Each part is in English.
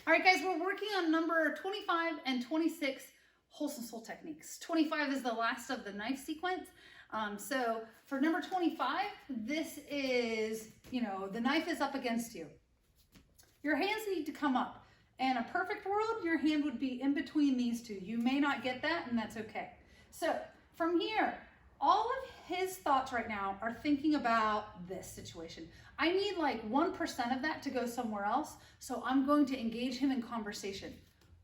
All right, guys, we're working on number 25 and 26 wholesome soul techniques. 25 is the last of the knife sequence. So for number 25, this is, the knife is up against you. Your hands need to come up. In a perfect world, your hand would be in between these two. You may not get that, and that's okay. So from here, all of his thoughts right now are thinking about this situation. I need like 1% of that to go somewhere else, so I'm going to engage him in conversation.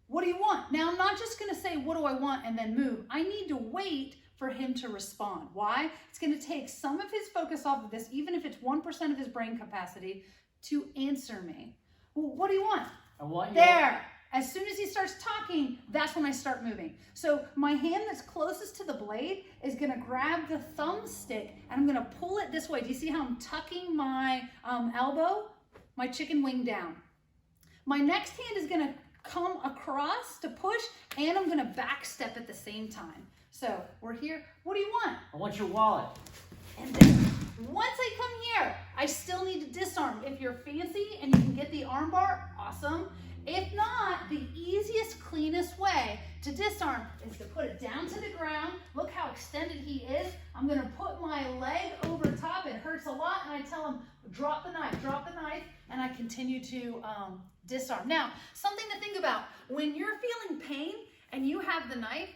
What do you want? Now, I'm not just going to say, what do I want, and then move. I need to wait for him to respond. Why? It's going to take some of his focus off of this, even if it's 1% of his brain capacity, to answer me. Well, what do you want? I want you. There. As soon as he starts talking, that's when I start moving. So my hand that's closest to the blade is going to grab the thumbstick and I'm going to pull it this way. Do you see how I'm tucking my elbow, my chicken wing down? My next hand is going to come across to push, and I'm going to back step at the same time. So we're here. What do you want? I want your wallet. And then once I come here, I still need to disarm. If you're fancy and you can get the arm bar, awesome. If not, the easiest, cleanest way to disarm is to put it down to the ground. Look how extended he is. I'm going to put my leg over top. It hurts a lot, and I tell him, drop the knife, and I continue to disarm. Now, something to think about, when you're feeling pain and you have the knife,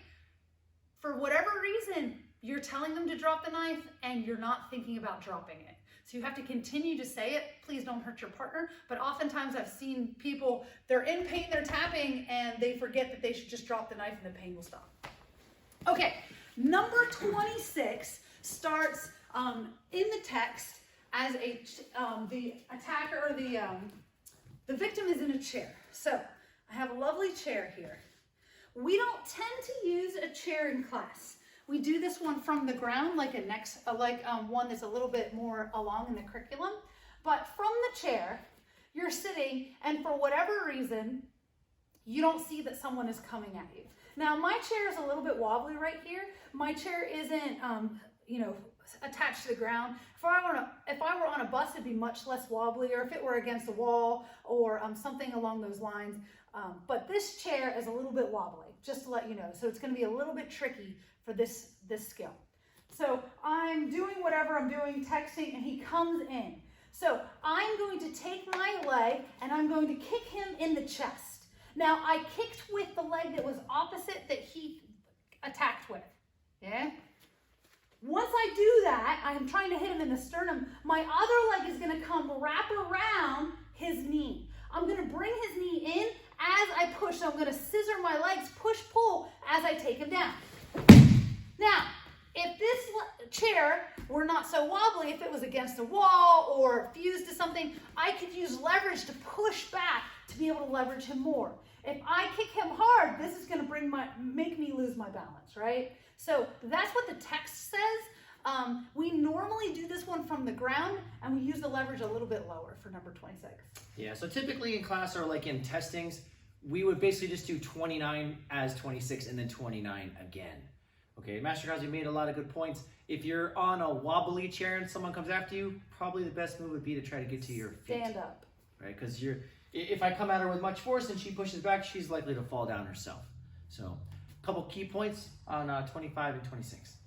for whatever reason, you're telling them to drop the knife and you're not thinking about dropping it. So you have to continue to say it. Please don't hurt your partner. But oftentimes I've seen people, they're in pain, they're tapping, and they forget that they should just drop the knife and the pain will stop. Okay, number 26 starts in the text as the attacker, or the victim is in a chair. So I have a lovely chair here. We don't tend to use a chair in class. We do this one from the ground, like one that's a little bit more along in the curriculum. But from the chair, you're sitting, and for whatever reason, you don't see that someone is coming at you. Now, my chair is a little bit wobbly right here. My chair isn't, attached to the ground. If I were on a bus, it'd be much less wobbly, or if it were against a wall or something along those lines. But this chair is a little bit wobbly, just to let you know. So it's going to be a little bit tricky for this skill. So I'm doing whatever I'm doing, texting, and he comes in. So I'm going to take my leg and I'm going to kick him in the chest. Now, I kicked with the leg that was opposite that he attacked with. Yeah? Once I do that, I'm trying to hit him in the sternum. My other leg is going to come wrap around his knee. I'm going to bring his knee in as I push. So I'm going to scissor my legs, push, pull as I take him down. Now, if this chair were not so wobbly, if it was against a wall or fused to something, I could use leverage to push back to be able to leverage him more. If I kick him hard, this is going to make me lose my balance, right? So that's what the text says. We normally do this one from the ground, and we use the leverage a little bit lower for number 26. Yeah, so typically in class or like in testings, we would basically just do 29 as 26 and then 29 again. Okay, Master Kazi made a lot of good points. If you're on a wobbly chair and someone comes after you, probably the best move would be to try to get to your feet. Stand up. Right, because if I come at her with much force and she pushes back, she's likely to fall down herself. So, a couple key points on 25 and 26.